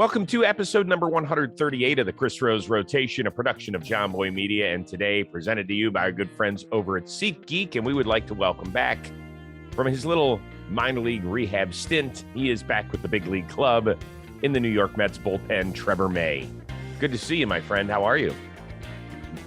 Welcome to episode number 138 of the Chris Rose Rotation, a production of John Boy Media, and today presented to you by our good friends over at SeatGeek. And we would like to welcome back from his little minor league rehab stint. He is back with the big league club in the New York Mets bullpen, Trevor May. Good to see you, my friend. How are you?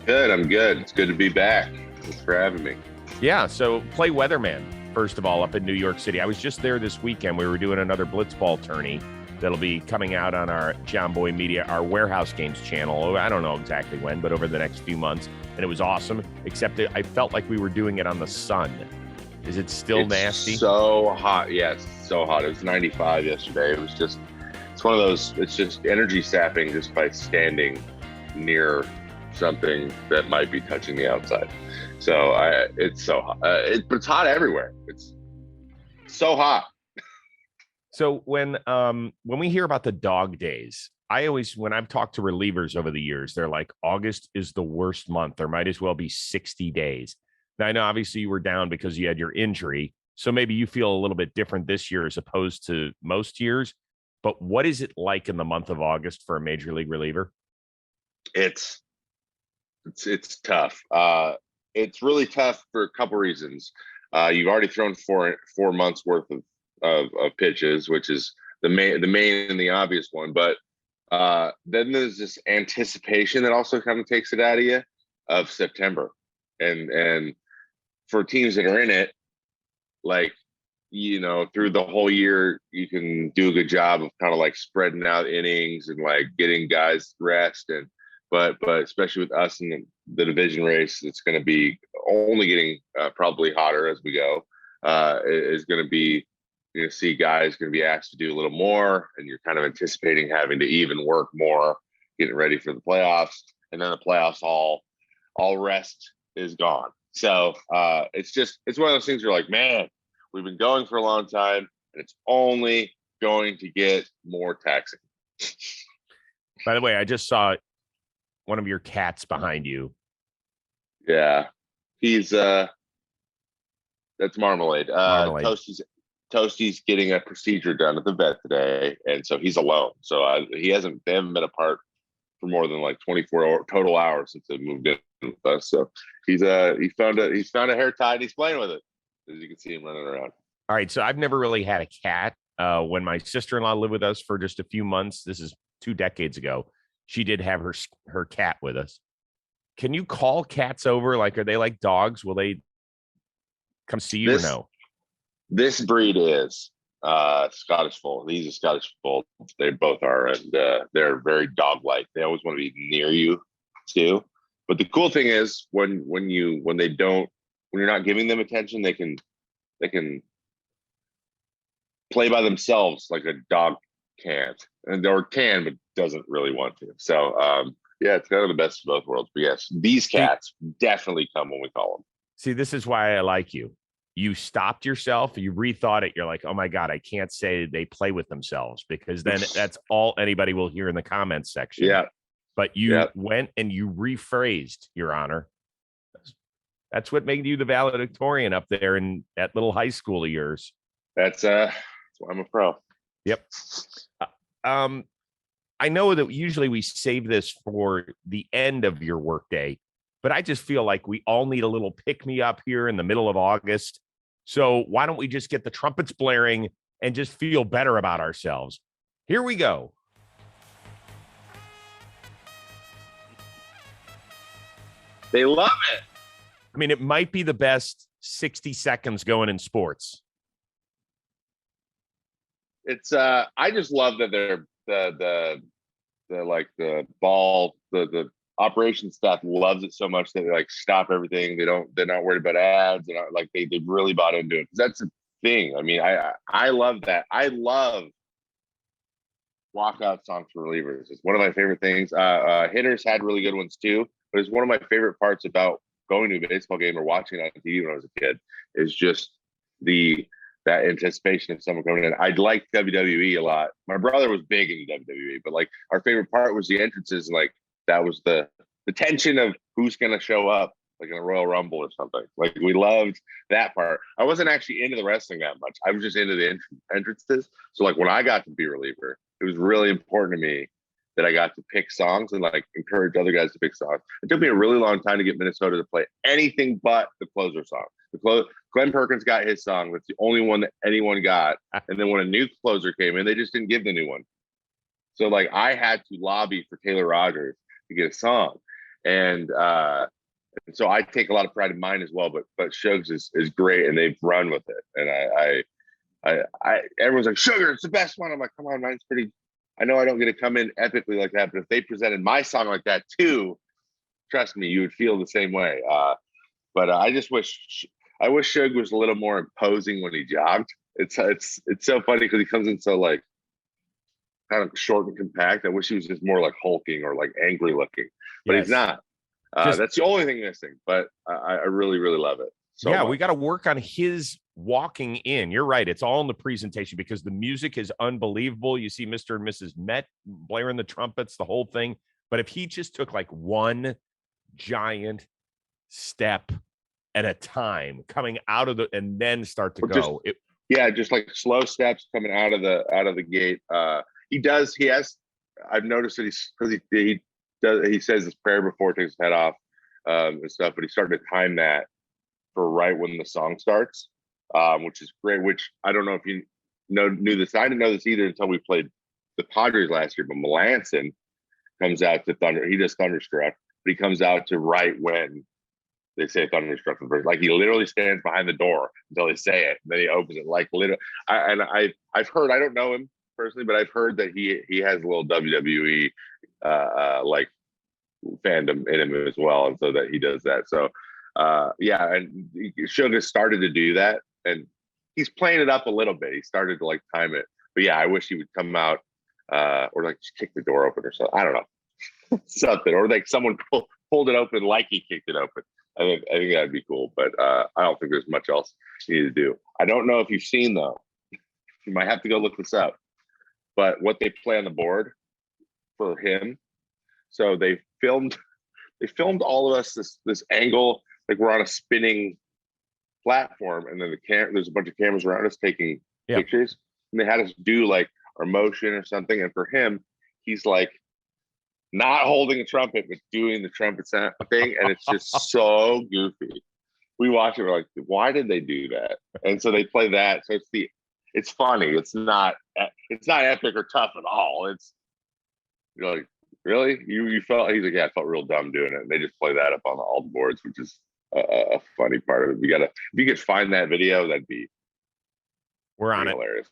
Good. I'm good. It's good to be back. Thanks for having me. Yeah. So play weatherman, first of all, up in New York City. I was just there this weekend. We were doing another blitzball tourney that'll be coming out on our John Boy Media, our Warehouse Games channel. I don't know exactly when, but over the next few months. And it was awesome, except I felt like we were doing it on the sun. Is it still nasty? So hot. Yes, so hot. It was 95 yesterday. It was just, it's one of those, it's just energy sapping just by standing near something that might be touching the outside. So it's so hot. But it's hot everywhere. It's so hot. So when we hear about the dog days, I always, when I've talked to relievers over the years, they're like, August is the worst month. There might as well be 60 days. Now, I know obviously you were down because you had your injury, so maybe you feel a little bit different this year as opposed to most years. But what is it like in the month of August for a major league reliever? It's tough. It's really tough for a couple reasons. You've already thrown four months worth of pitches, which is the main and the obvious one. But then there's this anticipation that also kind of takes it out of you of September. And for teams that are in it, like, you know, through the whole year, you can do a good job of kind of like spreading out innings and like getting guys rest. But especially with us in the division race, it's going to be only getting probably hotter as we go. Is going to be, you're going to see guys going to be asked to do a little more, and you're kind of anticipating having to even work more, getting ready for the playoffs. And then the playoffs, all rest is gone. So it's one of those things where you're like, man, we've been going for a long time, and it's only going to get more taxing. By the way, I just saw one of your cats behind you. Yeah, he's that's Marmalade. Marmalade. Toasty's getting a procedure done at the vet today, and so he's alone. So they haven't been apart for more than like 24 total hours since they moved in with us. So he's found a hair tie and he's playing with it, as you can see him running around. All right, so I've never really had a cat. When my sister-in-law lived with us for just a few months, this is 2 decades ago, she did have her cat with us. Can you call cats over? Like, are they like dogs? Will they come see you or no? This breed is Scottish Fold. These are Scottish Fold. They both are, and they're very dog-like. They always want to be near you too. But the cool thing is when you're not giving them attention, they can play by themselves like a dog can't, or can but doesn't really want to. So yeah, it's kind of the best of both worlds. But yes, these cats definitely come when we call them. See, this is why I like you. You stopped yourself, you rethought it. You're like, oh my God, I can't say they play with themselves, because then that's all anybody will hear in the comments section. Yeah. But you went and you rephrased, Your Honor. That's what made you the valedictorian up there in that little high school of yours. That's why I'm a pro. Yep. I know that usually we save this for the end of your workday, but I just feel like we all need a little pick-me-up here in the middle of August. So why don't we just get the trumpets blaring and just feel better about ourselves? Here we go. They love it. I mean, it might be the best 60 seconds going in sports. It's I just love that they're the operations staff loves it so much that they like stop everything. They're not worried about ads. They're not, like they really bought into it. That's the thing. I mean, I love that. I love walkout songs for relievers. It's one of my favorite things. Hitters had really good ones too, but it's one of my favorite parts about going to a baseball game or watching it on TV when I was a kid is just that anticipation of someone coming in. I liked WWE a lot. My brother was big into WWE, but like our favorite part was the entrances, and like that was the tension of who's going to show up, like in a Royal Rumble or something. Like we loved that part. I wasn't actually into the wrestling that much. I was just into the entrances. So like when I got to be a reliever, it was really important to me that I got to pick songs and like encourage other guys to pick songs. It took me a really long time to get Minnesota to play anything but the closer song. Glenn Perkins got his song. That's the only one that anyone got. And then when a new closer came in, they just didn't give the new one. So like I had to lobby for Taylor Rogers to get a song. And so I take a lot of pride in mine as well, but Suggs is great and they've run with it. And I everyone's like, Sugar, it's the best one. I'm like, come on, mine's pretty. I know I don't get to come in epically like that, but if they presented my song like that too, trust me, you would feel the same way. But I just wish Suge was a little more imposing when he jogged. It's so funny because he comes in so like kind of short and compact. I wish he was just more like hulking or like angry looking, but he's not. That's the only thing missing, but I really, really love it. So yeah, much. we got to work on his walking in. You're right. It's all in the presentation because the music is unbelievable. You see Mr. and Mrs. Met blaring the trumpets, the whole thing. But if he just took like one giant step at a time coming out of and then start to go. Just like slow steps coming out of the gate. I've noticed that he says his prayer before he takes his head off and stuff, but he started to time that for right when the song starts, which is great, which I don't know if you knew this. I didn't know this either until we played the Padres last year, but Melanson comes out to Thunder. He does Thunderstruck, but he comes out to right when they say Thunderstruck. Like he literally stands behind the door until they say it, and then he opens it. Like literally, I've heard. I don't know him personally, but I've heard that he has a little WWE like fandom in him as well, and so that he does that. So and Sugar started to do that, and he's playing it up a little bit. He started to like time it, but yeah, I wish he would come out or like just kick the door open or something. I don't know, something, or like someone pulled it open like he kicked it open. I think that'd be cool, but I don't think there's much else you need to do. I don't know if you've seen though. You might have to go look this up. But what they play on the board for him, so they filmed all of us this angle, like we're on a spinning platform, and then there's a bunch of cameras around us taking pictures, and they had us do like our motion or something. And for him, he's like not holding a trumpet, but doing the trumpet sound thing, and it's just so goofy. We watch it, we're like, why did they do that? And so they play that. So it's funny. It's not epic or tough at all. You're like, really? You felt? He's like, yeah, I felt real dumb doing it. And they just play that up on all the boards, which is a funny part of it. If you could find that video, we're on hilarious.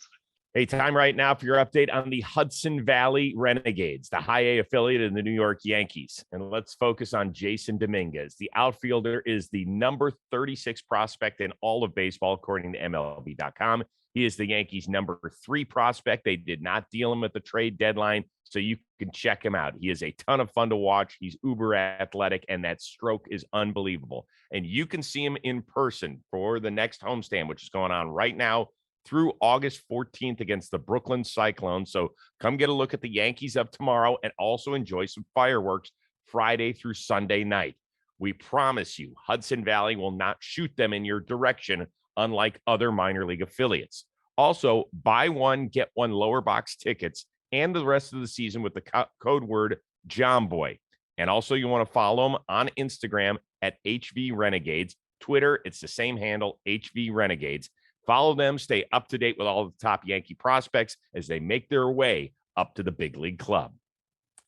Hey, time right now for your update on the Hudson Valley Renegades, the high A affiliate of the New York Yankees. And let's focus on Jason Dominguez. The outfielder is the number 36 prospect in all of baseball, according to MLB.com. He is the Yankees' number 3 prospect. They did not deal him at the trade deadline, so you can check him out. He is a ton of fun to watch. He's uber athletic, and that stroke is unbelievable. And you can see him in person for the next homestand, which is going on right now through August 14th against the Brooklyn Cyclones. So come get a look at the Yankees of tomorrow and also enjoy some fireworks Friday through Sunday night. We promise you, Hudson Valley will not shoot them in your direction, unlike other minor league affiliates. Also, buy one, get one lower box tickets and the rest of the season with the code word JOMBOY. And also you want to follow them on Instagram at HV Renegades. Twitter, it's the same handle, HV Renegades. Follow them, stay up to date with all the top Yankee prospects as they make their way up to the big league club.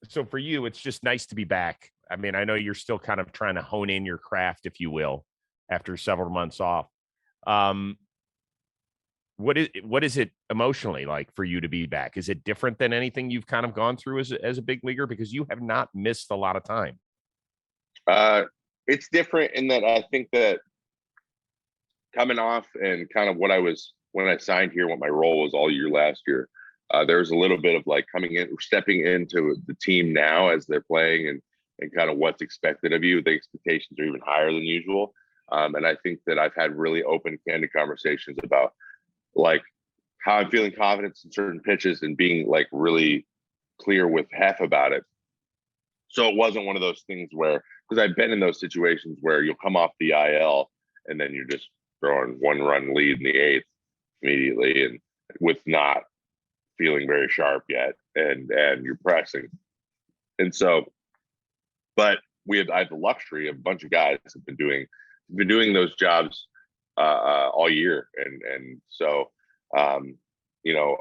So for you, it's just nice to be back. I mean, I know you're still kind of trying to hone in your craft, if you will, after several months off. What is it emotionally like for you to be back? Is it different than anything you've kind of gone through as a big leaguer? Because you have not missed a lot of time. It's different in that I think that coming off and kind of what I was when I signed here, what my role was all year last year, there's a little bit of like stepping into the team now as they're playing and kind of what's expected of you. The expectations are even higher than usual. And I think that I've had really open, candid conversations about like how I'm feeling confidence in certain pitches and being like really clear with Hef about it. So it wasn't one of those things where, because I've been in those situations where you'll come off the IL and then you're just throwing 1-run lead in the 8th immediately and with not feeling very sharp yet. and you're pressing. And so, but I had the luxury of a bunch of guys have been doing those jobs all year. And so, you know,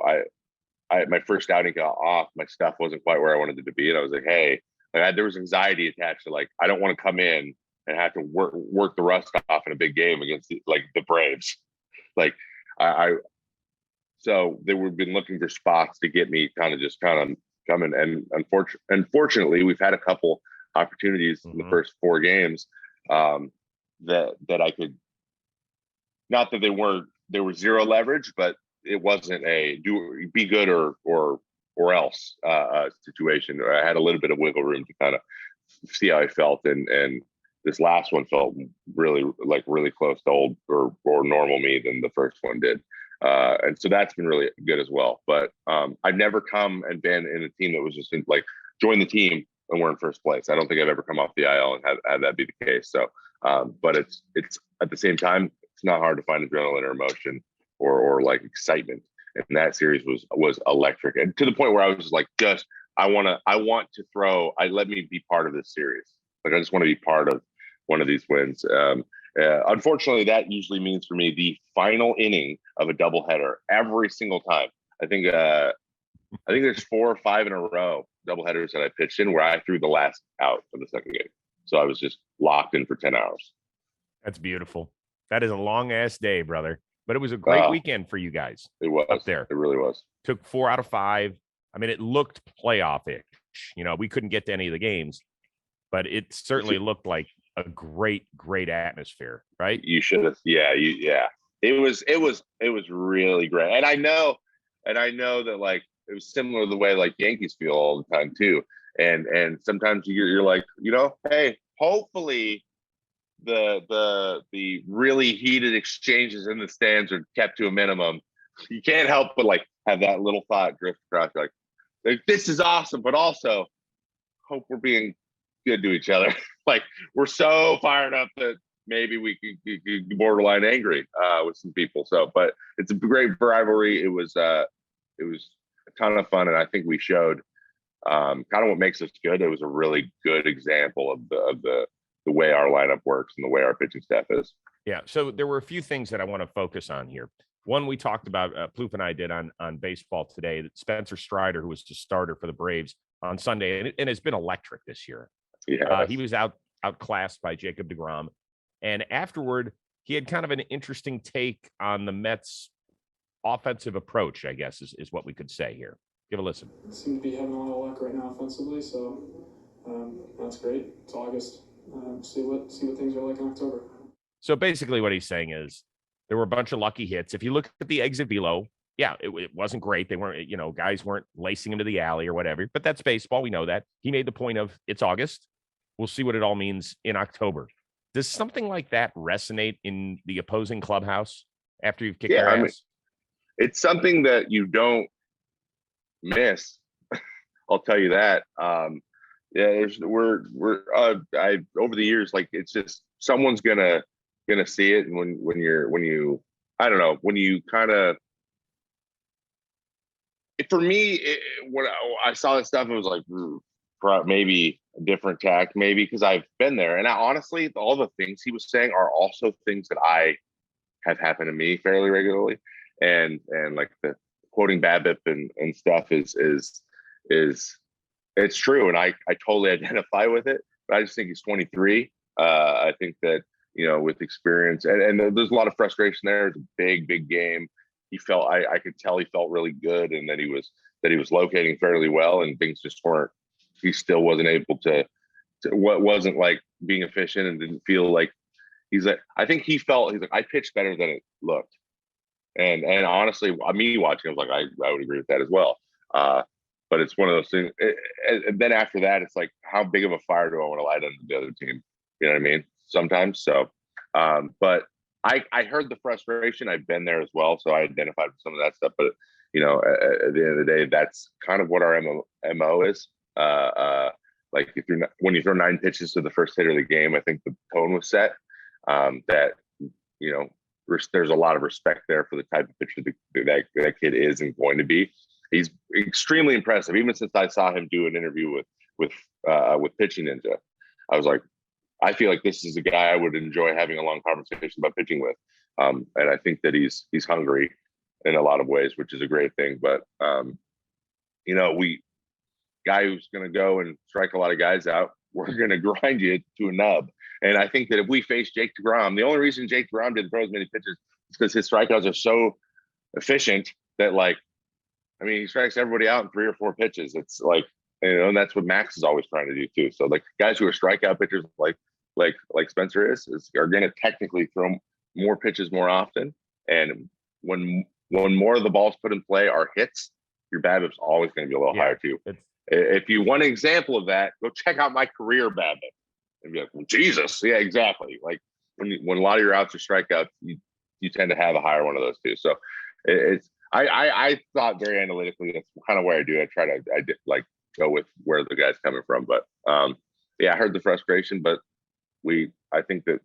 my first outing got off, my stuff wasn't quite where I wanted it to be. And I was like, hey, there was anxiety attached to, like, I don't want to come in and have to work the rust off in a big game against the Braves. Like so they would have been looking for spots to get me kind of come in. And unfortunately, we've had a couple opportunities in the first 4 games that I could, not that they were zero leverage, but it wasn't a be good or else situation. I had a little bit of wiggle room to kind of see how I felt, and this last one felt really close to old or normal me than the first one did. And so that's been really good as well. But I've never come and been in a team that was just join the team and we're in first place. I don't think I've ever come off the IL and had that be the case. So, but it's at the same time, it's not hard to find adrenaline or emotion or like excitement. And that series was electric, and to the point where I was just like, I want to throw. Let me be part of this series. Like, I just want to be part of one of these wins. Unfortunately, that usually means for me the final inning of a doubleheader every single time. I think there's 4 or 5 in a row doubleheaders that I pitched in where I threw the last out of the second game. So I was just locked in for 10 hours. That's beautiful. That is a long ass day, brother. But it was a great weekend for you guys. It was up there. It really was. Took 4 out of 5. I mean, it looked playoff-ish. You know, we couldn't get to any of the games, but it certainly looked like a great atmosphere, right? You should have. Yeah. It was really great. And I know that, like, it was similar to the way like Yankees feel all the time too. And sometimes you're like, you know, hey, hopefully the really heated exchanges in the stands are kept to a minimum. You can't help but like have that little thought drift across, like this is awesome, but also hope we're being good to each other. Like, we're so fired up that maybe we could be borderline angry with some people. So, but it's a great rivalry. It was a ton of fun, and I think we showed kind of what makes us good. It was a really good example of the way our lineup works and the way our pitching staff is. Yeah. So there were a few things that I want to focus on here. One, we talked about, Plouffe and I did on Baseball Today, that Spencer Strider, who was the starter for the Braves on Sunday, and has been electric this year. Yeah. He was outclassed by Jacob deGrom. And afterward, he had kind of an interesting take on the Mets' offensive approach, I guess, is what we could say here. Give a listen. Seem to be having a lot of luck right now offensively, so that's great. It's August. See what things are like in October. So basically what he's saying is there were a bunch of lucky hits. If you look at the exit velo, yeah, it wasn't great. They weren't, guys weren't lacing into the alley or whatever, but that's baseball. We know that. He made the point of, it's August. We'll see what it all means in October. Does something like that resonate in the opposing clubhouse after you've kicked their ass? I mean, it's something that you don't miss. I'll tell you that. Yeah, we're over the years, like, it's just someone's gonna see it, and when you I don't know, when you kind of, for me, when I saw that stuff, it was like maybe a different tack, maybe because I've been there, and honestly, all the things he was saying are also things that I have happened to me fairly regularly, and like the quoting BABIP and stuff is it's true, and I totally identify with it. But I just think he's 23. I think that, with experience, and there's a lot of frustration there. It's a big game. He felt, I could tell he felt really good, and that he was locating fairly well, and things just weren't. He still wasn't able to what wasn't like being efficient, and didn't feel like he's like. I think he's like, I pitched better than it looked, and honestly, me watching, I was like, I would agree with that as well. But it's one of those things. And then after that, it's like, how big of a fire do I want to light under the other team? You know what I mean? Sometimes. So, but I heard the frustration. I've been there as well, so I identified with some of that stuff. But at the end of the day, that's kind of what our MO is. Like, when you throw 9 pitches to the first hitter of the game, I think the tone was set. That there's a lot of respect there for the type of pitcher that kid is and going to be. he's extremely impressive. Even since I saw him do an interview with Pitching Ninja, I was like, I feel like this is a guy I would enjoy having a long conversation about pitching with. And I think that he's hungry in a lot of ways, which is a great thing. But guy who's going to go and strike a lot of guys out, we're going to grind you to a nub. And I think that if we face Jake deGrom, the only reason Jake deGrom didn't throw as many pitches is because his strikeouts are so efficient that, like, I mean, he strikes everybody out in 3 or 4 pitches. It's like, and that's what Max is always trying to do too. So like guys who are strikeout pitchers like Spencer are going to technically throw more pitches more often. And when more of the balls put in play are hits, your BABIP's always going to be a little higher too. If you want an example of that, go check out my career BABIP and be like, well, Jesus, yeah, exactly. Like when a lot of your outs are strikeouts, you tend to have a higher one of those too. So I thought very analytically. That's kind of where I do. I did like go with where the guy's coming from. But I heard the frustration, but I think that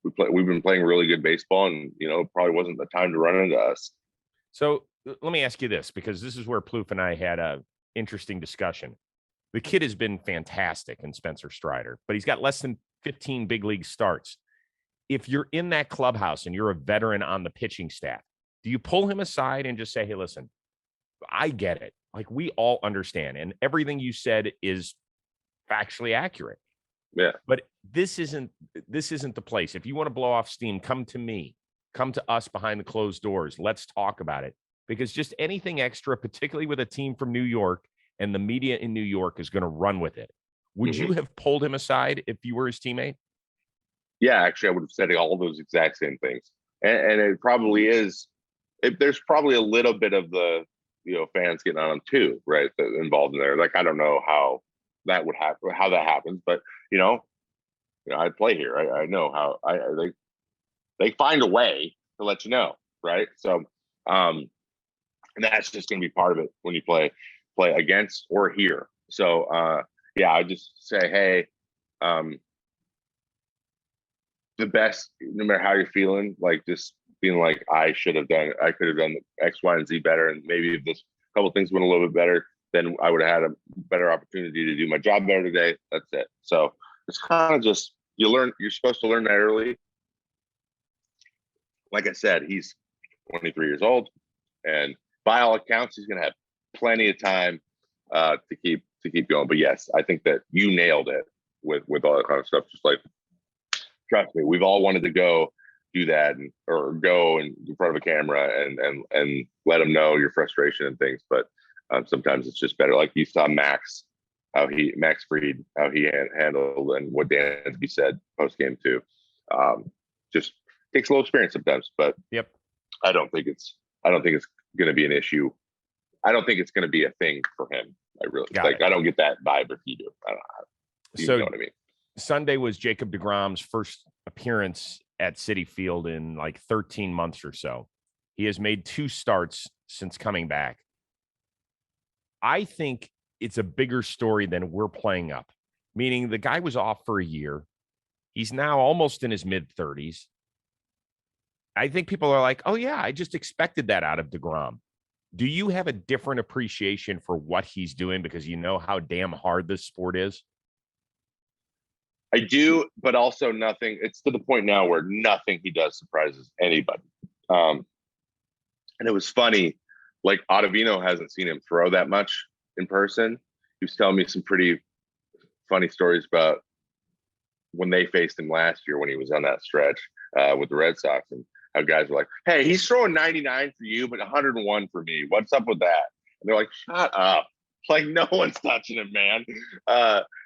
we've been playing really good baseball, and it probably wasn't the time to run into us. So let me ask you this, because this is where Plouffe and I had a interesting discussion. The kid has been fantastic in Spencer Strider, but he's got less than 15 big league starts. If you're in that clubhouse and you're a veteran on the pitching staff, do you pull him aside and just say, hey, listen, I get it. Like, we all understand. And everything you said is factually accurate. Yeah. But this isn't the place. If you want to blow off steam, come to me. Come to us behind the closed doors. Let's talk about it. Because just anything extra, particularly with a team from New York and the media in New York, is going to run with it. Would you have pulled him aside if you were his teammate? Yeah, actually, I would have said all those exact same things. And it probably is. There's probably a little bit of the fans getting on them too, right? Involved in there. Like, I don't know how that would happen, how that happens, but I play here. I know how they find a way to let you know, right? So, and that's just going to be part of it when you play against or here. So, I just say, hey, the best, no matter how you're feeling, like just being like, I could have done X, Y, and Z better. And maybe if this couple things went a little bit better, then I would have had a better opportunity to do my job better today. That's it. So it's kind of just, you're supposed to learn that early. Like I said, he's 23 years old, and by all accounts, he's going to have plenty of time to keep going. But yes, I think that you nailed it with all that kind of stuff. Just like, trust me, we've all wanted to go do that or go in front of a camera and let them know your frustration and things. But sometimes it's just better. Like you saw Max Fried, how he handled, and what Dan Ansby said post game too. Just takes a little experience sometimes, but yep. I don't think it's going to be an issue. I don't think it's going to be a thing for him. I really I don't get that vibe if you do. I don't know. You know what I mean? Sunday was Jacob deGrom's first appearance at Citi Field in like 13 months or so. He has made 2 starts since coming back. I think it's a bigger story than we're playing up, meaning the guy was off for a year. He's now almost in his mid-30s. I think people are like, oh, yeah, I just expected that out of deGrom. Do you have a different appreciation for what he's doing because you know how damn hard this sport is? I do, but also nothing. It's to the point now where nothing he does surprises anybody. And it was funny, like Ottavino hasn't seen him throw that much in person. He was telling me some pretty funny stories about when they faced him last year when he was on that stretch with the Red Sox, and how guys were like, hey, he's throwing 99 for you, but 101 for me. What's up with that? And they're like, shut up. Like, no one's touching him, man.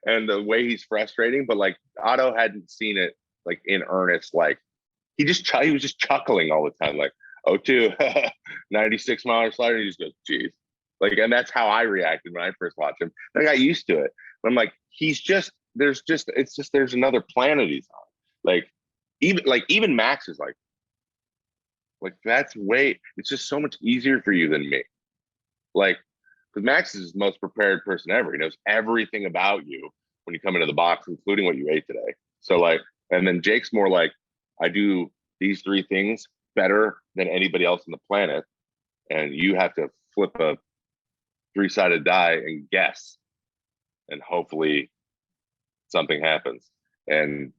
And the way he's frustrating, but like Otto hadn't seen it like in earnest. Like he was just chuckling all the time. Like, 0-2, 96 mile slider. He just goes, geez. Like, and that's how I reacted when I first watched him. I got used to it. But I'm like, there's another planet he's on. Like even Max is like it's just so much easier for you than me. Like, because Max is the most prepared person ever. He knows everything about you when you come into the box, including what you ate today. So like, and then Jake's more like, I do these 3 things, 3 things, better than anybody else on the planet, and you have to flip a 3-sided die and guess, and hopefully something happens. And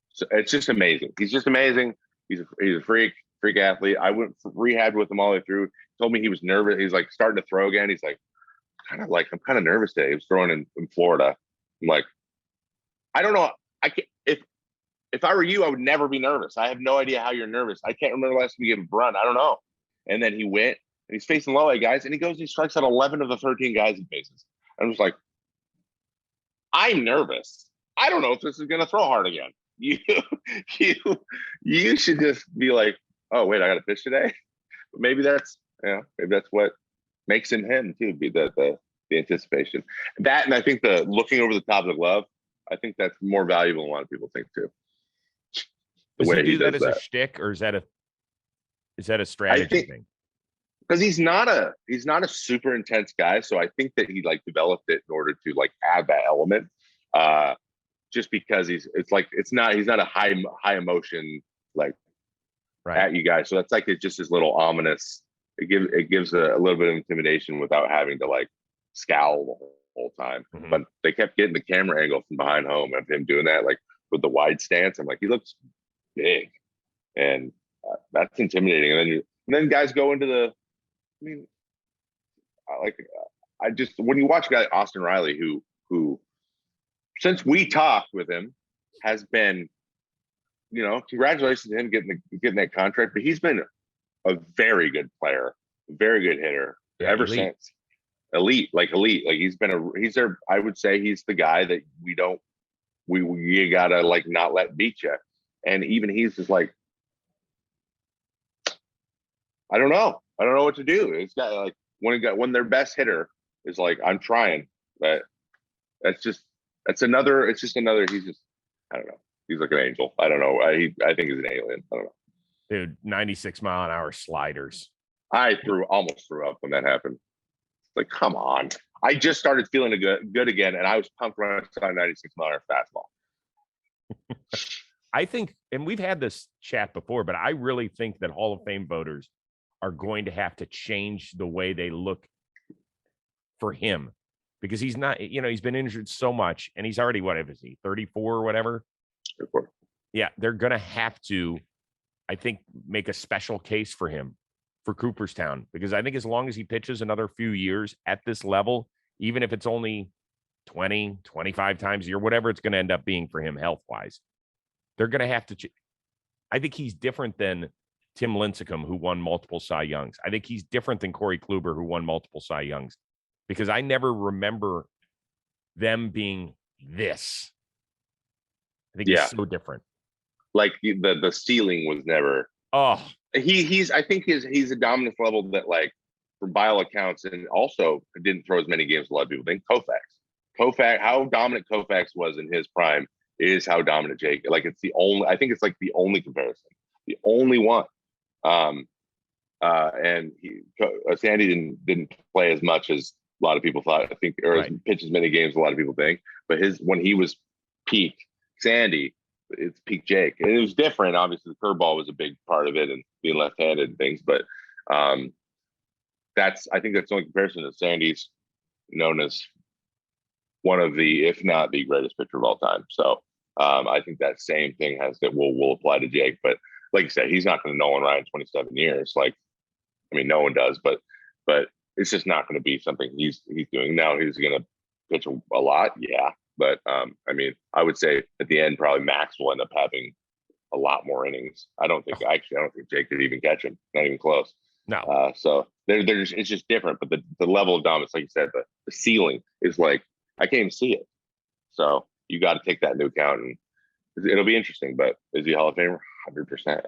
so it's just amazing. He's just amazing. He's a freak athlete. I went rehab with him all the way through. He told me he was nervous. He's like starting to throw again. He's like, I'm kind of nervous today. He was throwing in Florida. I'm like, I don't know. I can't, if I were you, I would never be nervous. I have no idea how you're nervous. I can't remember the last time you gave a run. I don't know. And then he went and he's facing low A guys, and he goes and he strikes out 11 of the 13 guys he faces. I'm just like, I'm nervous. I don't know if this is going to throw hard again. You should just be like, oh wait, I got to pitch today. But maybe that's what makes him too. Be the anticipation that, and I think the looking over the top of the glove. I think that's more valuable than a lot of people think too. Does he do that as a shtick, or is that a strategy thing? Because he's not a super intense guy, so I think that he like developed it in order to like add that element. Just because he's not a high emotion like at you guys, so that's like it's just his little ominous. It gives a little bit of intimidation without having to like scowl the whole time. Mm-hmm. But they kept getting the camera angle from behind home of him doing that, like with the wide stance. I'm like, he looks big, and that's intimidating. And then guys go into the. I mean, when you watch a guy like Austin Riley, who since we talked with him has been, congratulations to him getting that contract, but he's been a very good player, very good hitter ever since. Elite. Like he's there. I would say he's the guy that you gotta like not let beat you. And even he's just like, I don't know what to do. It's got like when their best hitter is like, I'm trying, but it's just another. He's just, I don't know. He's like an angel. I don't know. I think he's an alien. I don't know. Dude, 96-mile-an-hour sliders. I almost threw up when that happened. Like, come on. I just started feeling good again, and I was pumped when I saw a 96-mile-an-hour fastball. I think, and we've had this chat before, but I really think that Hall of Fame voters are going to have to change the way they look for him, because he's not, he's been injured so much, and he's already, what is he, 34 or whatever? 34. Yeah, they're going to have to, I think, make a special case for him for Cooperstown, because I think as long as he pitches another few years at this level, even if it's only 20, 25 times a year, whatever it's going to end up being for him health-wise, they're going to have to. I think he's different than Tim Lincecum, who won multiple Cy Youngs. I think he's different than Corey Kluber, who won multiple Cy Youngs, because I never remember them being this. I think he's so different. Like the ceiling was never. Oh, I think he's a dominance level that, like, from bio accounts, and also didn't throw as many games as a lot of people think. Koufax, how dominant Koufax was in his prime is how dominant Jake. Like, I think it's like the only comparison, the only one. And Sandy didn't play as much as a lot of people thought. I think, or pitch as many games as a lot of people think. But when he was peak Sandy, it's peak Jake, and it was different. Obviously, the curveball was a big part of it, and being left-handed and things. But I think that's the only comparison. That Sandy's known as one of the, if not the greatest pitcher of all time. So I think that same thing will apply to Jake. But like you said, he's not going to Nolan Ryan 27 years. Like, I mean, no one does, but it's just not going to be something he's doing now. He's going to pitch a lot, yeah. But I mean, I would say at the end, probably Max will end up having a lot more innings. I don't think Jake could even catch him. Not even close. No. So it's just different. But the level of dominance, like you said, the ceiling is like, I can't even see it. So you got to take that into account, and it'll be interesting. But is he Hall of Famer? 100%.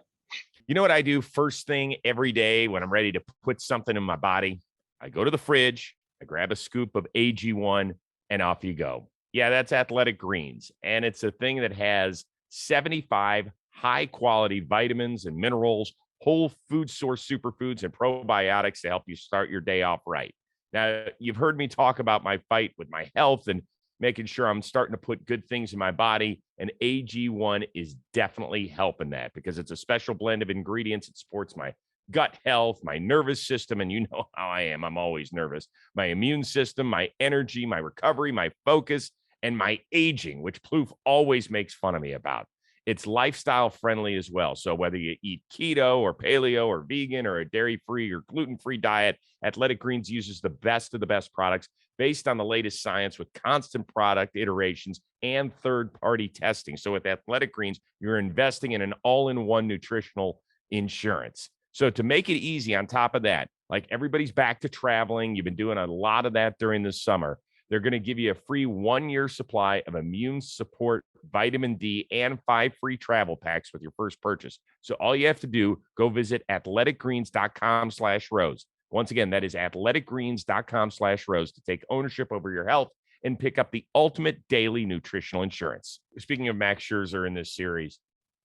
You know what I do first thing every day when I'm ready to put something in my body? I go to the fridge, I grab a scoop of AG1, and off you go. Yeah, that's Athletic Greens. And it's a thing that has 75 high-quality vitamins and minerals, whole food source superfoods, and probiotics to help you start your day off right. Now, you've heard me talk about my fight with my health and making sure I'm starting to put good things in my body. And AG1 is definitely helping that, because it's a special blend of ingredients. It supports my gut health, my nervous system. And you know how I am. I'm always nervous. My immune system, my energy, my recovery, my focus, and my aging, which Plouffe always makes fun of me about. It's lifestyle friendly as well. So whether you eat keto or paleo or vegan or a dairy-free or gluten-free diet, Athletic Greens uses the best of the best products based on the latest science with constant product iterations and third-party testing. So with Athletic Greens, you're investing in an all-in-one nutritional insurance. So to make it easy on top of that, like everybody's back to traveling, you've been doing a lot of that during the summer. They're going to give you a free 1-year supply of immune support, vitamin D, and 5 free travel packs with your first purchase. So all you have to do, go visit athleticgreens.com/rose. Once again, that is athleticgreens.com/rose to take ownership over your health and pick up the ultimate daily nutritional insurance. Speaking of Max Scherzer in this series,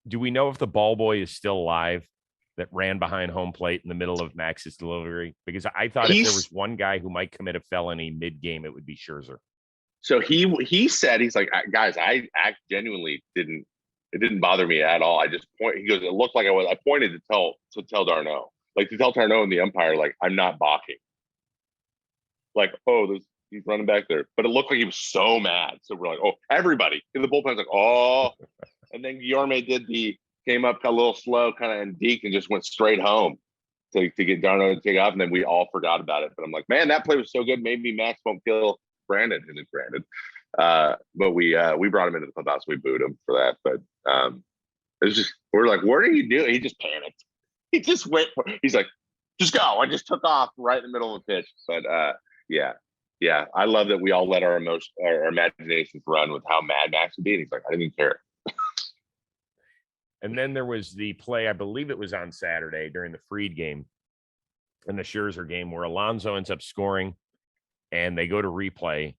do we know if the ball boy is still alive that ran behind home plate in the middle of Max's delivery? Because I thought if there was one guy who might commit a felony mid-game, it would be Scherzer. So he said, he's like, guys, I genuinely didn't, it didn't bother me at all. I just he goes, it looked like I pointed to tell Darno, like to tell Darno and the umpire, like, I'm not balking. Like, oh, he's running back there. But it looked like he was so mad. So we're like, oh, everybody in the bullpen's like, oh. And then Guillorme came up a little slow, kind of, and Deke, and just went straight home to get Darno to take off. And then we all forgot about it. But I'm like, man, that play was so good. Maybe Max won't kill Brandon. And it's Brandon. But we brought him into the clubhouse. We booed him for that. But it was just, we're like, what are you doing? He just panicked. He just went he's like, just go. I just took off right in the middle of the pitch. But yeah. I love that we all let our imaginations run with how mad Max would be. And he's like, I didn't even care. And then there was the play, I believe it was on Saturday during the Fried game and the Scherzer game, where Alonso ends up scoring and they go to replay.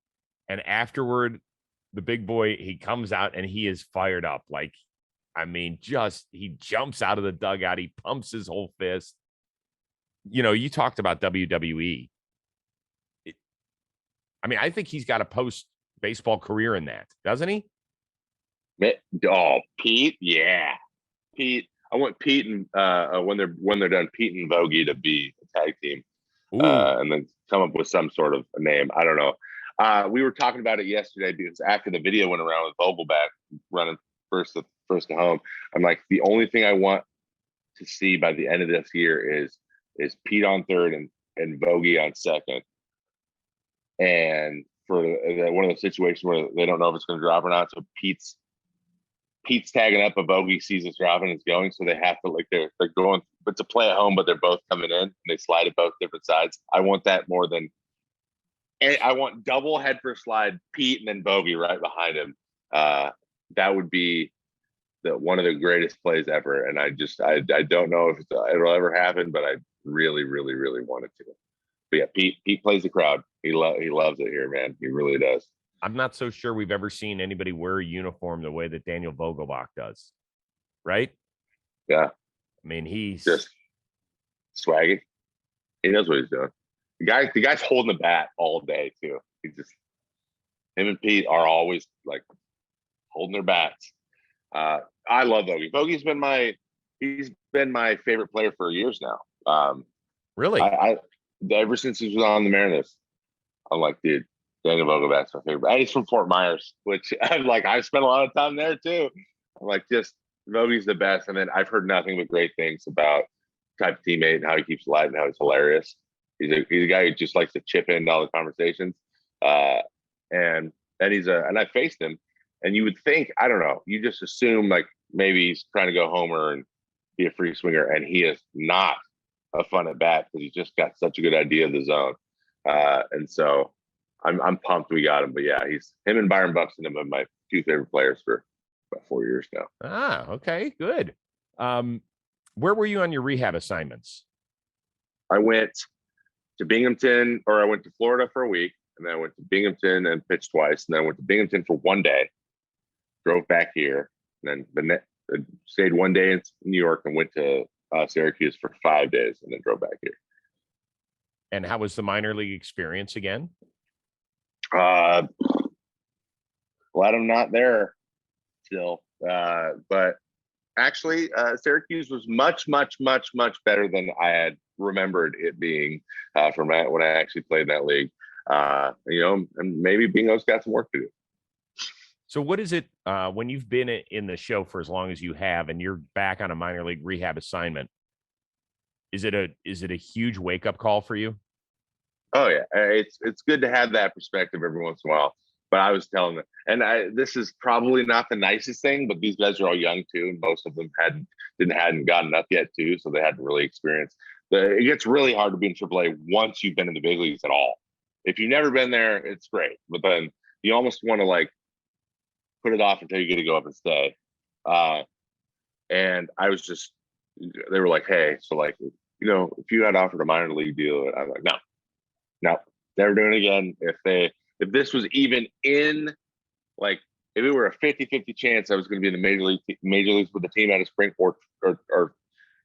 And afterward, the big boy, he comes out and he is fired up. Like, I mean, he jumps out of the dugout. He pumps his whole fist. You know, you talked about WWE. I think he's got a post-baseball career in that, doesn't he? Oh, Pete? Yeah. Pete, I want Pete and when they're done, Pete and Vogie to be a tag team, and then come up with some sort of a name. I don't know. We were talking about it yesterday because after the video went around with Vogelbach running first to home, I'm like, the only thing I want to see by the end of this year is Pete on third and Vogie on second, and for one of those situations where they don't know if it's going to drop or not, so Pete's tagging up, a Vogie sees it's dropping, it's going, so they have to, like, they're going, but to play at home, but they're both coming in and they slide at both different sides. I want that more than, I want double head first slide, Pete and then Vogie right behind him. That would be one of the greatest plays ever. And I don't know if it'll ever happen, but I really, really, really want it to. But yeah, Pete plays the crowd. He loves it here, man. He really does. I'm not so sure we've ever seen anybody wear a uniform the way that Daniel Vogelbach does. Right? Yeah. I mean, he's just swaggy. He knows what he's doing. The guy's holding the bat all day too. Him and Pete are always like holding their bats. I love Vogie. Vogie's been my favorite player for years now. Really? I ever since he was on the Mariners, I'm like, dude, Daniel Vogelbach's my favorite. And he's from Fort Myers, which I'm like, I've spent a lot of time there too. I'm like, just Vogie's the best. And then I've heard nothing but great things about type of teammate and how he keeps light and how he's hilarious. He's a guy who just likes to chip into all the conversations. And I faced him, and you would think, I don't know, you just assume like maybe he's trying to go homer and be a free swinger, and he is not a fun at bat because he's just got such a good idea of the zone. And so I'm pumped we got him. But yeah, him and Byron Buxton have been my two favorite players for about 4 years now. Okay, good. Where were you on your rehab assignments? I went to Binghamton, or I went to Florida for a week, and then I went to Binghamton and pitched twice, and then I went to Binghamton for one day, drove back here, and then stayed one day in New York and went to Syracuse for 5 days, and then drove back here. And how was the minor league experience again? Glad I'm not there still, but actually, Syracuse was much, much, much, much better than I had remembered it being from when I actually played in that league. And maybe Bingo's got some work to do. So what is it when you've been in the show for as long as you have, and you're back on a minor league rehab assignment? Is it a huge wake up call for you? Oh yeah, it's good to have that perspective every once in a while. But I was telling them, and this is probably not the nicest thing, but these guys are all young too, and most of them hadn't gotten up yet too, so they hadn't really experienced. It gets really hard to be in AAA once you've been in the big leagues at all. If you've never been there, it's great, but then you almost want to like put it off until you get to go up and stay. And I was just, they were like, hey, so like, if you had offered a minor league deal, I'm like, no, never doing it again. If this was even in, like, if it were a 50-50 chance I was going to be in the major leagues with the team out of spring or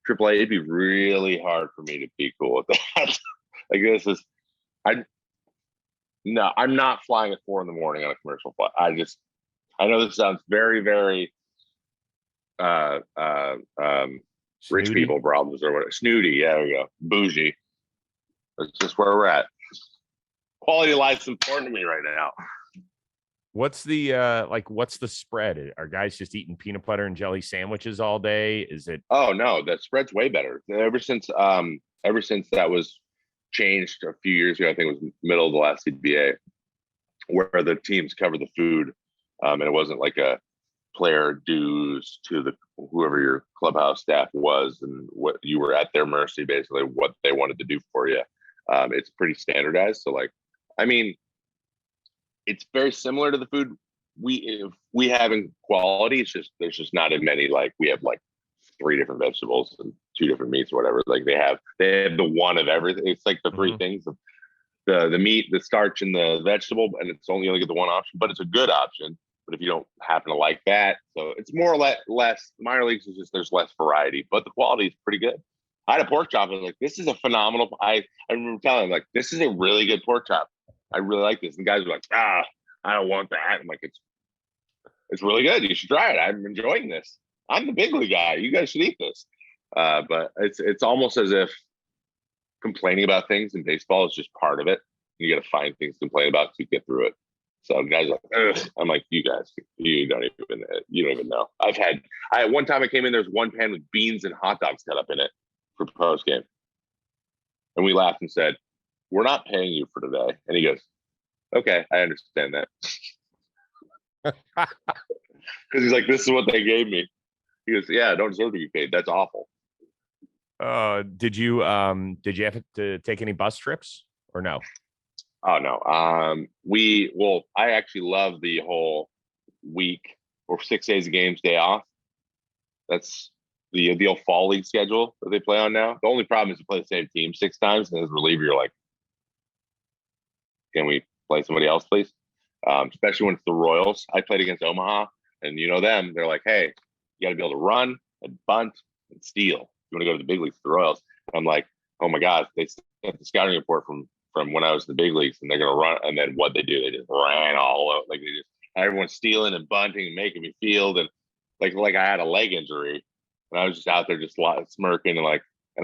AAA, it'd be really hard for me to be cool with that. Like I'm not flying at 4 a.m. on a commercial flight. I know this sounds very, very rich people problems or whatever. Snooty, yeah, there we go. Bougie. That's just where we're at. Quality of life's important to me right now. What's the what's the spread? Are guys just eating peanut butter and jelly sandwiches all day? Is it? Oh no, that spread's way better. Ever since that was changed a few years ago, I think it was middle of the last CBA, where the teams cover the food, and it wasn't like a player dues to whoever your clubhouse staff was, and what you were at their mercy, basically what they wanted to do for you. It's pretty standardized. So like, I mean, it's very similar to the food we have in quality. It's just there's just not as many. Like we have like 3 different vegetables and 2 different meats or whatever. Like they have the one of everything. It's like the 3 things: the meat, the starch, and the vegetable. And it's only get the one option, but it's a good option. But if you don't happen to like that, so it's more or less minor leagues is just there's less variety, but the quality is pretty good. I had a pork chop. I was like, this is a phenomenal. I remember telling him, like, this is a really good pork chop. I really like this. And the guys were like, I don't want that. I'm like, it's really good. You should try it. I'm enjoying this. I'm the big league guy. You guys should eat this. But it's almost as if complaining about things in baseball is just part of it. You got to find things to complain about to get through it. So guys are like, ugh. I'm like, you guys, you don't even know. One time I came in, there's one pan with beans and hot dogs cut up in it for post game. And we laughed and said, we're not paying you for today. And he goes, okay, I understand that. Because he's like, this is what they gave me. He goes, yeah, I don't deserve to be paid. That's awful. Did you have to take any bus trips or no? Oh no. I actually love the whole week or 6 days of games, day off. That's the ideal fall league schedule that they play on now. The only problem is you play the same team 6 times, and as a reliever, you're like, can we play somebody else, please? Especially when it's the Royals. I played against Omaha, and you know them. They're like, hey, you got to be able to run and bunt and steal. You want to go to the big leagues for the Royals? And I'm like, oh my God, they sent the scouting report from when I was in the big leagues, and they're going to run. And then what they do, they just ran all out. Like everyone's stealing and bunting and making me field. And like I had a leg injury, and I was just out there just smirking and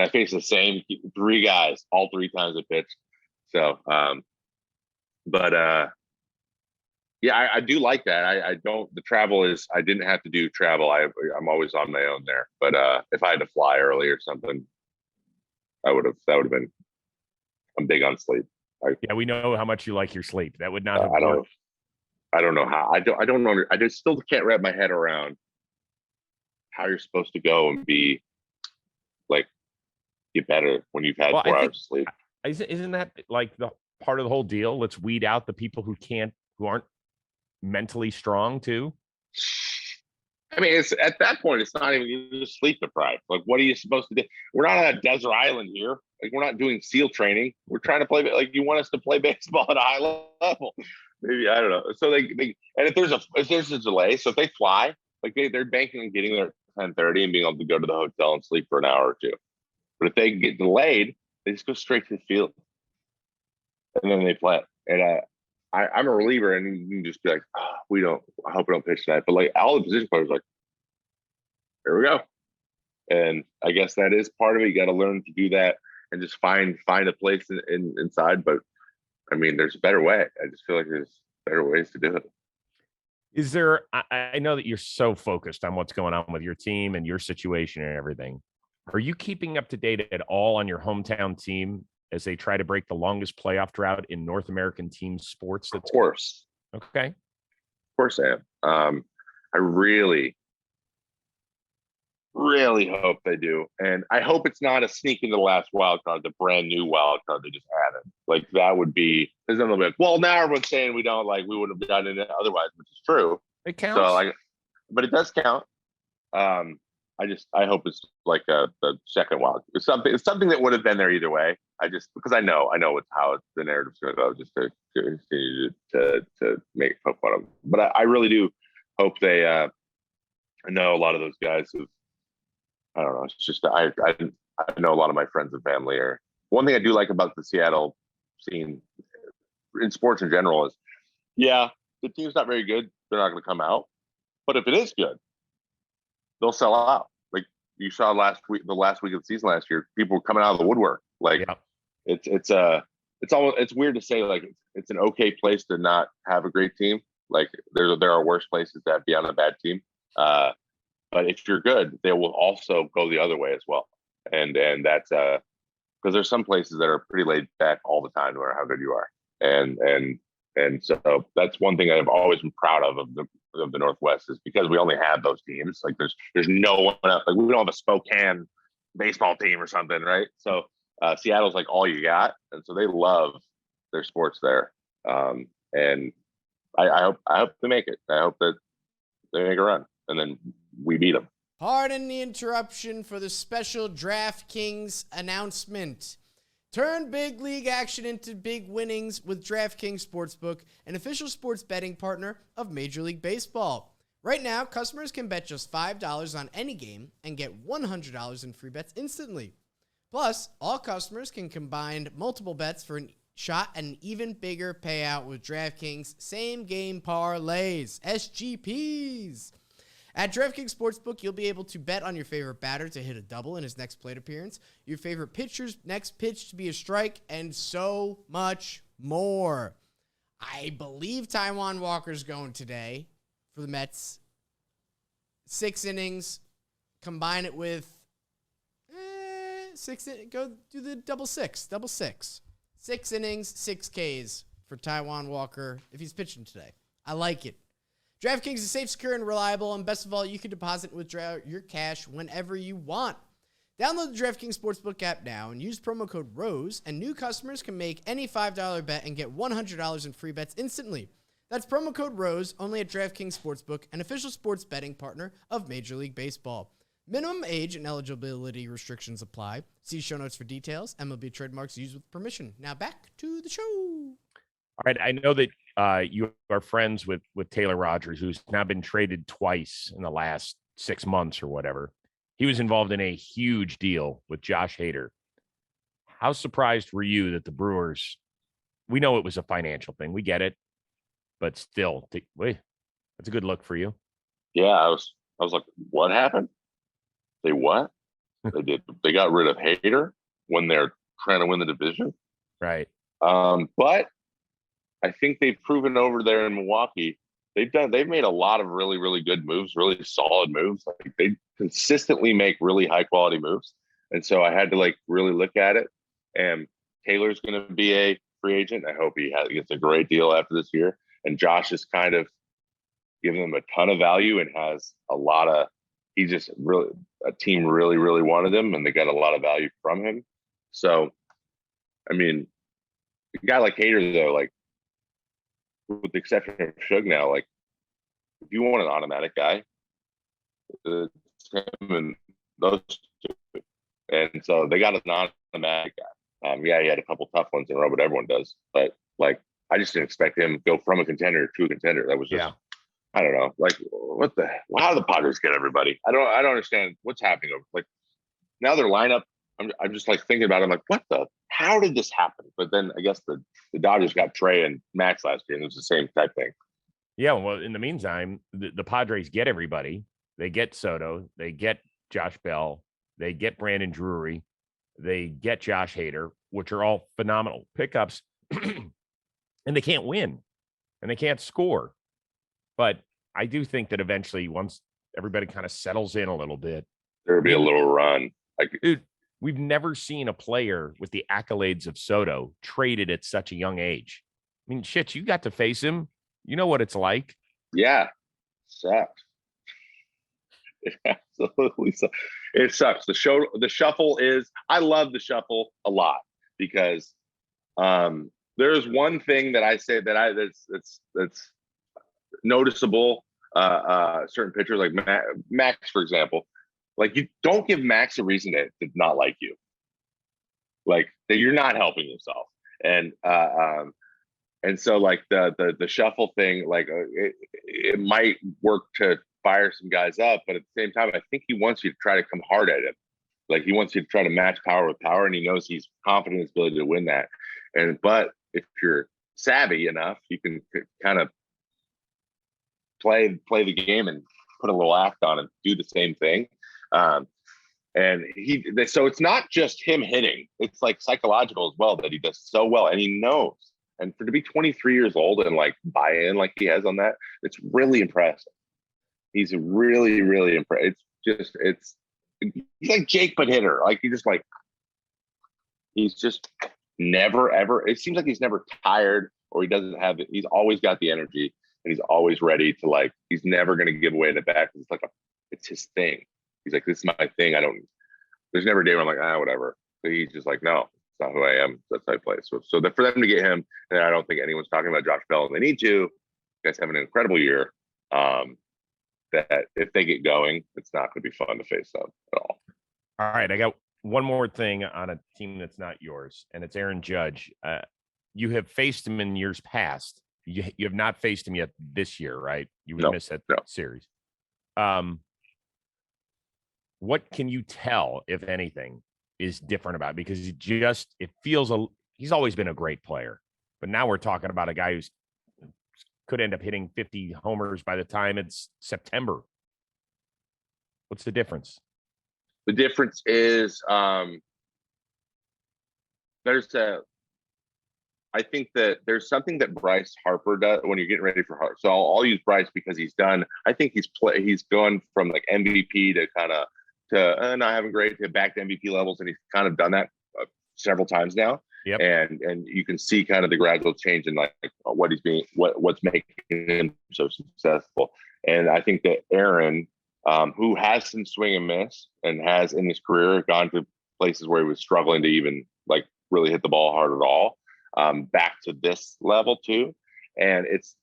I faced the same 3 guys all 3 times I pitched. So, yeah, I do like that. The travel is, I didn't have to do travel. I'm always on my own there. But if I had to fly early or something, that would have been, I'm big on sleep. Yeah, we know how much you like your sleep. That would not have worked. I don't know how. I don't know. I just still can't wrap my head around how you're supposed to go and be like, get better when you've had 4 hours of sleep. Isn't that like the part of the whole deal? Let's weed out the people who aren't mentally strong too. I mean, it's at that point, it's not even, you're just sleep deprived. Like, what are you supposed to do? We're not on a desert island here. Like, we're not doing SEAL training. We're trying to play, like, you want us to play baseball at a high level. Maybe, I don't know. So and if there's a delay, so if they fly, like they're banking on getting there at 10:30 and being able to go to the hotel and sleep for an hour or 2. But if they get delayed, they just go straight to the field. And then they play. And I'm a reliever, and you can just be like, I hope we don't pitch tonight. But like all the position players, like, here we go. And I guess that is part of it. You got to learn to do that and just find a place inside. But I mean, there's a better way. I just feel like there's better ways to do it. Is there, I know that you're so focused on what's going on with your team and your situation and everything. Are you keeping up to date at all on your hometown team as they try to break the longest playoff drought in North American team sports? Of course. Okay. Of course I am. I really hope they do. And I hope it's not a sneak into the last wild card, the brand new wild card they just added. Like that would be, because then they'll be like, well, now everyone's saying we wouldn't have gotten it otherwise, which is true. It counts. So but it does count. I hope it's like the second wild. It's something that would have been there either way. Because I know how the narrative's going to go, just to continue to make fun of them. But I really do hope they. I know a lot of those guys who. I don't know. It's just I know a lot of my friends and family are. One thing I do like about the Seattle scene in sports in general is, yeah, the team's not very good. They're not going to come out. But if it is good, they'll sell out. Like you saw the last week of the season last year, people were coming out of the woodwork. Like it's weird to say like it's an okay place to not have a great team. Like there are worse places to be on a bad team. But if you're good, they will also go the other way as well. And that's because there's some places that are pretty laid back all the time, no matter how good you are. And so that's one thing I've always been proud of the Northwest is because we only have those teams. Like there's no one else. Like we don't have a Spokane baseball team or something, right? So Seattle's like all you got, and so they love their sports there. And I hope they make it. I hope that they make a run, and then we beat them. Pardon the interruption for the special DraftKings announcement. Turn big league action into big winnings with DraftKings Sportsbook, an official sports betting partner of Major League Baseball. Right now, customers can bet just $5 on any game and get $100 in free bets instantly. Plus, all customers can combine multiple bets for a shot at an even bigger payout with DraftKings Same Game Parlays, SGPs. At DraftKings Sportsbook, you'll be able to bet on your favorite batter to hit a double in his next plate appearance, your favorite pitcher's next pitch to be a strike, and so much more. I believe Taijuan Walker's going today for the Mets. 6 innings. Combine it with 6. Go do the double six. 6 innings, 6 Ks for Taijuan Walker if he's pitching today. I like it. DraftKings is safe, secure, and reliable, and best of all, you can deposit and withdraw your cash whenever you want. Download the DraftKings Sportsbook app now and use promo code ROSE, and new customers can make any $5 bet and get $100 in free bets instantly. That's promo code ROSE only at DraftKings Sportsbook, an official sports betting partner of Major League Baseball. Minimum age and eligibility restrictions apply. See show notes for details. MLB trademarks used with permission. Now back to the show. All right. I know that you are friends with Taylor Rogers, who's now been traded twice in the last 6 months or whatever. He was involved in a huge deal with Josh Hader. How surprised were you that the Brewers, we know it was a financial thing. We get it. But still, wait, that's a good look for you. Yeah, I was like, what happened? They what? They got rid of Hader when they're trying to win the division. Right. But I think they've proven over there in Milwaukee, they've made a lot of really, really good moves, really solid moves. Like they consistently make really high quality moves. And so I had to like really look at it. And Taylor's going to be a free agent. I hope he gets a great deal after this year. And Josh is kind of giving them a ton of value and has a team really, really wanted him, and they got a lot of value from him. So, I mean, a guy like Hader, though, like, with the exception of Suge now, like, if you want an automatic guy, it's him and those two. And so they got an automatic guy. Yeah, he had a couple tough ones in a row, but everyone does. But, like, I just didn't expect him to go from a contender to a contender. That was just, I don't know. Like, how do the Padres get everybody? I don't understand what's happening. Like, now their lineup, I'm just like thinking about it. I'm like, how did this happen? But then I guess the Dodgers got Trey and Max last year, and it was the same type thing. Yeah. Well, in the meantime, the Padres get everybody. They get Soto. They get Josh Bell. They get Brandon Drury. They get Josh Hader, which are all phenomenal pickups. And they can't win. And they can't score. But I do think that eventually, once everybody kind of settles in a little bit, There'll be a little run. dude, we've never seen a player with the accolades of Soto traded at such a young age. I mean, shit, you got to face him. You know what it's like. Yeah, sucks. It absolutely sucks. It sucks. The shuffle is. I love the shuffle a lot because there's one thing that I say that's noticeable. Certain pitchers like Max, for example, like you don't give Max a reason to not like you. Like that, you're not helping yourself, and so like the shuffle thing, like it might work to fire some guys up, but at the same time, I think he wants you to try to come hard at him. Like he wants you to try to match power with power, and he knows he's confident in his ability to win that. But if you're savvy enough, you can kind of play the game and put a little act on and do the same thing. So it's not just him hitting; it's like psychological as well that he does so well, and he knows. And to be 23 years old and like buy in like he has on that, it's really impressive. He's really, really impressive. He's like Jake but hitter. Like he's just never ever. It seems like he's never tired or he doesn't have it. He's always got the energy and he's always ready to like. He's never going to give away the back. It's his thing. He's like, this is my thing. There's never a day where I'm like, whatever. But he's just like, no, it's not who I am. That's how I play. So for them to get him, and I don't think anyone's talking about Josh Bell, and they need to. You guys have an incredible year. That if they get going, it's not going to be fun to face them at all. All right, I got one more thing on a team that's not yours, and it's Aaron Judge. You have faced him in years past. You have not faced him yet this year, right? You would miss that series. What can you tell, if anything, is different about it? Because it feels he's always been a great player, but now we're talking about a guy who's could end up hitting 50 homers by the time it's September. What's the difference? The difference is I think that there's something that Bryce Harper does when you're getting ready for Harper. So I'll use Bryce because I think he's gone from like MVP to kind of not having great to back to MVP levels, and he's kind of done that several times now. Yep. And you can see kind of the gradual change in like what's making him so successful. And I think that Aaron, who has some swing and miss and has in his career gone to places where he was struggling to even like really hit the ball hard at all, back to this level too. And it's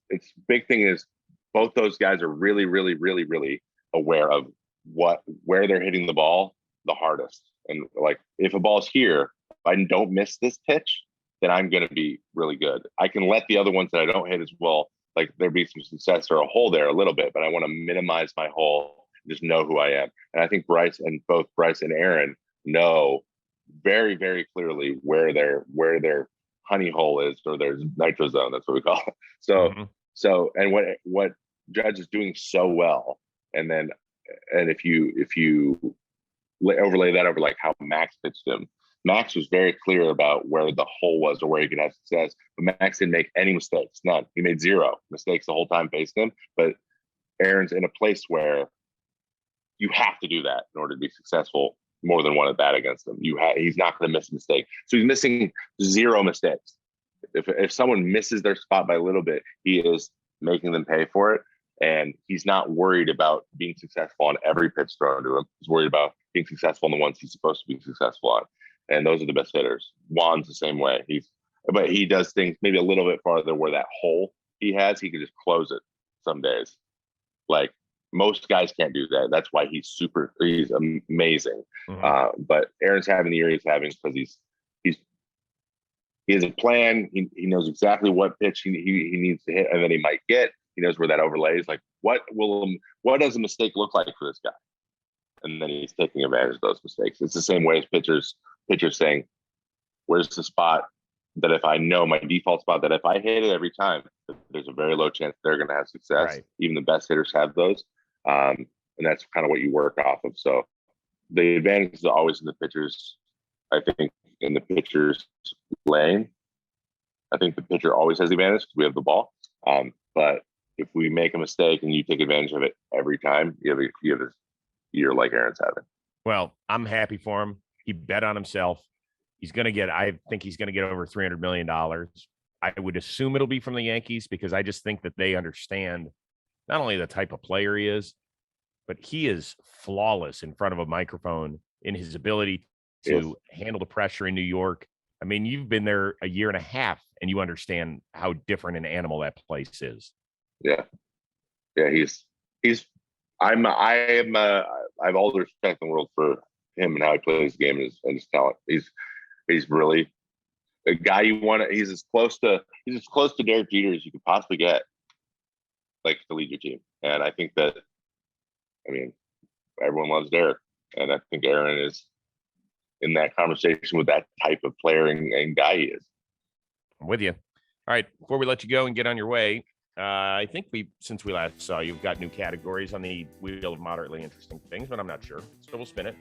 big thing is both those guys are really, really, really, really aware of where they're hitting the ball the hardest. And like if a ball's here, if I don't miss this pitch, then I'm going to be really good. I can let the other ones that I don't hit as well, like there be some success or a hole there a little bit, but I want to minimize my hole, just know who I am. And I think both Bryce and Aaron know very, very clearly where their honey hole is, or their nitro zone. That's what we call it. So, and what Judge is doing so well. And if you overlay that over like how Max pitched him, Max was very clear about where the hole was or where he could have success, but Max didn't make any mistakes, none. He made zero mistakes the whole time facing him, but Aaron's in a place where you have to do that in order to be successful more than one at bat against him. He's not going to miss a mistake. So he's missing zero mistakes. If someone misses their spot by a little bit, he is making them pay for it. And he's not worried about being successful on every pitch thrown to him. He's worried about being successful on the ones he's supposed to be successful on. And those are the best hitters. Juan's the same way. But he does things maybe a little bit farther where that hole he can just close it some days. Like most guys can't do that. That's why he's amazing. Mm-hmm. But Aaron's having the year he's having because he has a plan. He knows exactly what pitch he needs to hit, and then he might get. He knows where that overlays. Like what does a mistake look like for this guy? And then he's taking advantage of those mistakes. It's the same way as pitchers saying, where's the spot that if I know my default spot that if I hit it every time, there's a very low chance they're going to have success. Right. Even the best hitters have those. and that's kind of what you work off of. So the advantage is always in the pitchers. I think in the pitcher's lane, I think the pitcher always has the advantage because we have the ball. But if we make a mistake and you take advantage of it every time, you have a year like Aaron's having. Well, I'm happy for him. He bet on himself. I think he's going to get over $300 million. I would assume it'll be from the Yankees because I just think that they understand not only the type of player he is, but he is flawless in front of a microphone in his ability to handle the pressure in New York. I mean, you've been there a year and a half and you understand how different an animal that place is. Yeah. Yeah. I have all the respect in the world for him and how he plays the game and his talent. He's really a guy you want to. He's as close to Derek Jeter as you could possibly get, like, to lead your team. And I think that, everyone loves Derek, and I think Aaron is in that conversation with that type of player and guy he is. I'm with you. All right, before we let you go and get on your way, I think since we last saw you, we've got new categories on the wheel of moderately interesting things, but I'm not sure. So we'll spin it.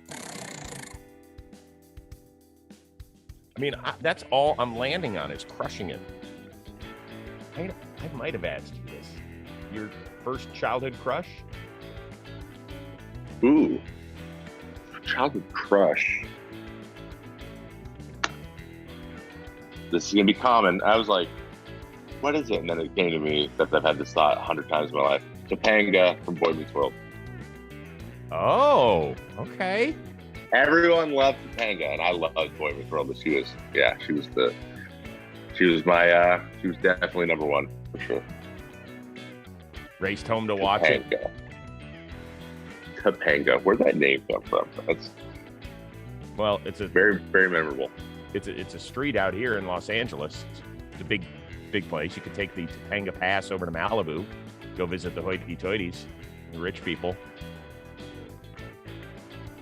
That's all I'm landing on is crushing it. I might have asked you this. Your first childhood crush? Ooh, childhood crush. This is going to be common. I was like, what is it? And then it came to me that I've had this thought 100 times in my life. Topanga from Boy Meets World. Oh, okay. Everyone loved Topanga, and I loved Boy Meets World. But she was definitely number one for sure. Raced home to watch it. Topanga. Where'd that name come from? It's a very, very memorable. It's a street out here in Los Angeles. It's a big place. You could take the Topanga Pass over to Malibu, go visit the hoity-toities, the rich people.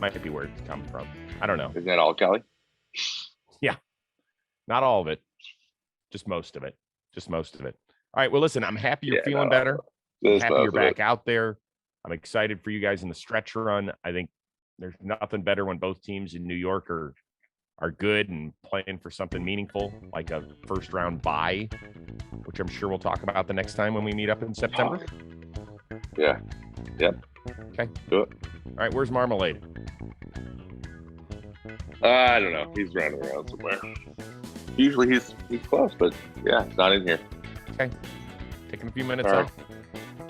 Might be where it's come from. I don't know. Isn't that all, Kelly? Yeah. Not all of it. Just most of it. All right. Well, listen, I'm happy you're feeling better. I'm happy you're back out there. I'm excited for you guys in the stretch run. I think there's nothing better when both teams in New York are good and playing for something meaningful, like a first round bye, which I'm sure we'll talk about the next time when we meet up in September. Yeah. Yep. Okay. Do it. All right. Where's Marmalade? I don't know. He's running around somewhere. Usually he's close, but yeah, he's not in here. Okay. Taking a few minutes All right. off.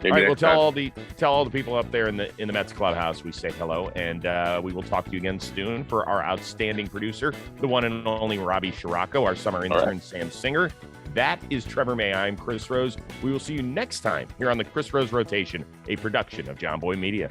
Maybe all right, we'll time. tell all the people up there in the Mets clubhouse we say hello, and we will talk to you again soon. For our outstanding producer, the one and only Robbie Scirocco, our summer intern Sam Singer. That is Trevor May. I'm Chris Rose. We will see you next time here on the Chris Rose Rotation, a production of John Boy Media.